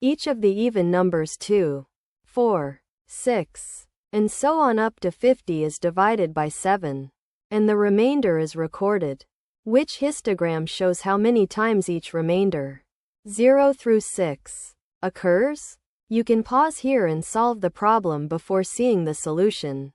Each of the even numbers 2, 4, 6, and so on up to 50 is divided by 7, and the remainder is recorded, which histogram shows how many times each remainder, 0 through 6, occurs. You can pause here and solve the problem before seeing the solution.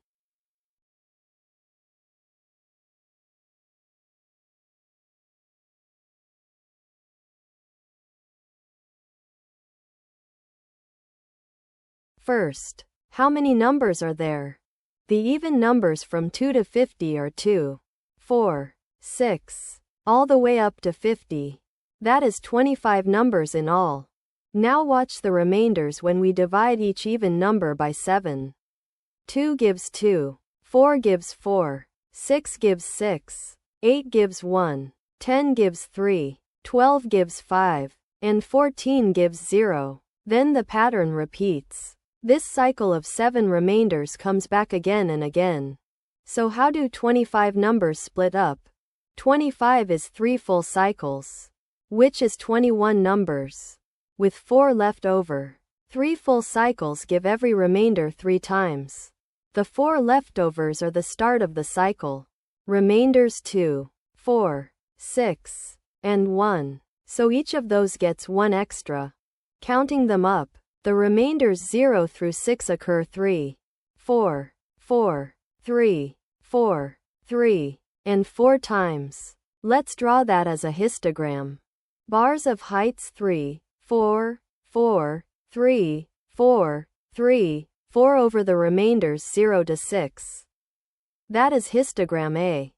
First, how many numbers are there? The even numbers from 2 to 50 are 2, 4, 6, all the way up to 50. That is 25 numbers in all. Now watch the remainders when we divide each even number by 7. 2 gives 2, 4 gives 4, 6 gives 6, 8 gives 1, 10 gives 3, 12 gives 5, and 14 gives 0. Then the pattern repeats. This cycle of 7 remainders comes back again and again. So how do 25 numbers split up? 25 is 3 full cycles, which is 21 numbers, with 4 left over. 3 full cycles give every remainder 3 times. The 4 leftovers are the start of the cycle. Remainders 2, 4, 6, and 1. So each of those gets 1 extra. Counting them up, the remainders 0 through 6 occur 3, 4, 4, 3, 4, 3, and 4 times. Let's draw that as a histogram. Bars of heights 3, 4, 4, 3, 4, 3, 4 over the remainders 0 to 6. That is histogram A.